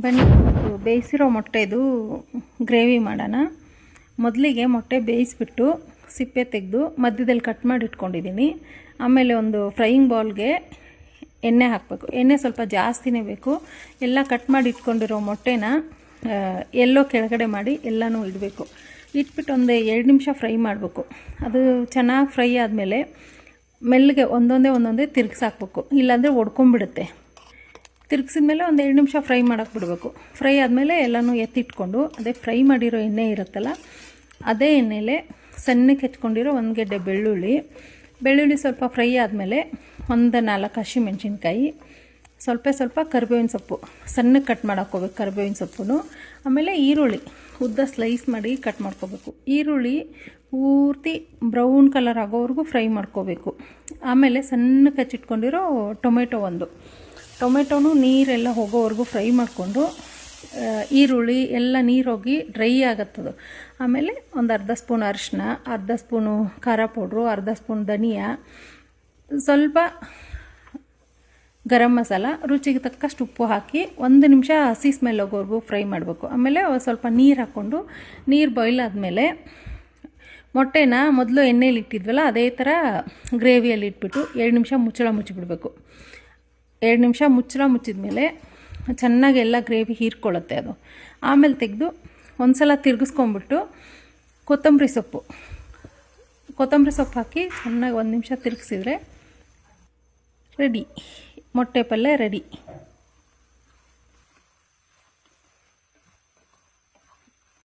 ಬನ್ನಿ ಬೇಯಿಸಿರೋ ಮೊಟ್ಟೆದು ಗ್ರೇವಿ ಮಾಡೋಣ. ಮೊದಲಿಗೆ ಮೊಟ್ಟೆ ಬೇಯಿಸ್ಬಿಟ್ಟು ಸಿಪ್ಪೆ ತೆಗೆದು ಮಧ್ಯದಲ್ಲಿ ಕಟ್ ಮಾಡಿ ಇಟ್ಕೊಂಡಿದ್ದೀನಿ. ಆಮೇಲೆ ಒಂದು ಫ್ರೈಯಿಂಗ್ ಬೌಲ್ಗೆ ಎಣ್ಣೆ ಹಾಕಬೇಕು. ಎಣ್ಣೆ ಸ್ವಲ್ಪ ಜಾಸ್ತಿನೇ ಬೇಕು. ಎಲ್ಲ ಕಟ್ ಮಾಡಿ ಇಟ್ಕೊಂಡಿರೋ ಮೊಟ್ಟೆನ ಎಲ್ಲೋ ಕೆಳಗಡೆ ಮಾಡಿ ಎಲ್ಲನೂ ಇಡಬೇಕು. ಇಟ್ಬಿಟ್ಟು ಒಂದು 2 ನಿಮಿಷ ಫ್ರೈ ಮಾಡಬೇಕು. ಅದು ಚೆನ್ನಾಗಿ ಫ್ರೈ ಆದಮೇಲೆ ಮೆಲ್ಲಗೆ ಒಂದೊಂದೇ ತಿರುಗಿಸಾಕ್ಬೇಕು, ಇಲ್ಲಾಂದರೆ ಒಡ್ಕೊಂಬಿಡುತ್ತೆ. ತಿರುಗಿಸಿದ್ಮೇಲೆ ಒಂದು 2 ನಿಮಿಷ ಫ್ರೈ ಮಾಡೋಕ್ಕೆ ಬಿಡಬೇಕು. ಫ್ರೈ ಆದಮೇಲೆ ಎಲ್ಲನೂ ಎತ್ತಿಟ್ಕೊಂಡು ಅದೇ ಫ್ರೈ ಮಾಡಿರೋ ಎಣ್ಣೆ ಇರುತ್ತಲ್ಲ, ಅದೇ ಎಣ್ಣೆಲೆ ಸಣ್ಣಕ್ಕೆ ಹೆಚ್ಕೊಂಡಿರೋ 1 ಗೆಡ್ಡೆ ಬೆಳ್ಳುಳ್ಳಿ ಸ್ವಲ್ಪ ಫ್ರೈ ಆದಮೇಲೆ ಒಂದು 4 ಹಸಿಮೆಣ್ಸಿನ್ಕಾಯಿ, ಸ್ವಲ್ಪ ಕರಿಬೇವಿನ ಸೊಪ್ಪು ಸಣ್ಣಕ್ಕೆ ಕಟ್ ಮಾಡ್ಕೋಬೇಕು. ಕರಿಬೇವಿನ ಸೊಪ್ಪು, ಆಮೇಲೆ ಈರುಳ್ಳಿ ಉದ್ದ ಸ್ಲೈಸ್ ಮಾಡಿ ಕಟ್ ಮಾಡ್ಕೋಬೇಕು. ಈರುಳ್ಳಿ ಪೂರ್ತಿ ಬ್ರೌನ್ ಕಲರ್ ಆಗೋವರೆಗೂ ಫ್ರೈ ಮಾಡ್ಕೋಬೇಕು. ಆಮೇಲೆ ಸಣ್ಣಕ್ಕೆ ಹಚ್ಚಿಟ್ಕೊಂಡಿರೋ ಟೊಮೆಟೊನೂ ನೀರೆಲ್ಲ ಹೋಗೋವರೆಗೂ ಫ್ರೈ ಮಾಡಿಕೊಂಡು, ಈರುಳ್ಳಿ ಎಲ್ಲ ನೀರು ಹೋಗಿ ಡ್ರೈ ಆಗುತ್ತದು. ಆಮೇಲೆ ಒಂದು ಅರ್ಧ ಸ್ಪೂನ್ ಅರಿಶಿನ, ಅರ್ಧ ಸ್ಪೂನು ಖಾರ ಪೌಡ್ರು, ಅರ್ಧ ಸ್ಪೂನ್ ಧನಿಯಾ, ಸ್ವಲ್ಪ ಗರಂ ಮಸಾಲ, ರುಚಿಗೆ ತಕ್ಕಷ್ಟು ಉಪ್ಪು ಹಾಕಿ 1 ನಿಮಿಷ ಹಸಿ ಸ್ಮೆಲ್ ಹೋಗೋವರೆಗೂ ಫ್ರೈ ಮಾಡಬೇಕು. ಆಮೇಲೆ ಸ್ವಲ್ಪ ನೀರು ಹಾಕ್ಕೊಂಡು, ನೀರು ಬಾಯ್ಲ್ ಆದಮೇಲೆ ಮೊಟ್ಟೆನ ಮೊದಲು ಎಣ್ಣೆಯಲ್ಲಿ ಇಟ್ಟಿದ್ವಲ್ಲ ಅದೇ ಥರ ಗ್ರೇವಿಯಲ್ಲಿ ಇಟ್ಬಿಟ್ಟು 2 ನಿಮಿಷ ಮುಚ್ಚಿಬಿಡಬೇಕು. 2 ನಿಮಿಷ ಮುಚ್ಚಿದ್ಮೇಲೆ ಚೆನ್ನಾಗಿ ಎಲ್ಲ ಗ್ರೇವಿ ಹೀರ್ಕೊಳ್ಳುತ್ತೆ ಅದು. ಆಮೇಲೆ ತೆಗೆದು ಒಂದು ಸಲ ತಿರುಗಿಸ್ಕೊಂಬಿಟ್ಟು ಕೊತ್ತಂಬರಿ ಸೊಪ್ಪು ಹಾಕಿ ಚೆನ್ನಾಗಿ 1 ನಿಮಿಷ ತಿರುಗಿಸಿದ್ರೆ ರೆಡಿ, ಮೊಟ್ಟೆ ಪಲ್ಯ ರೆಡಿ.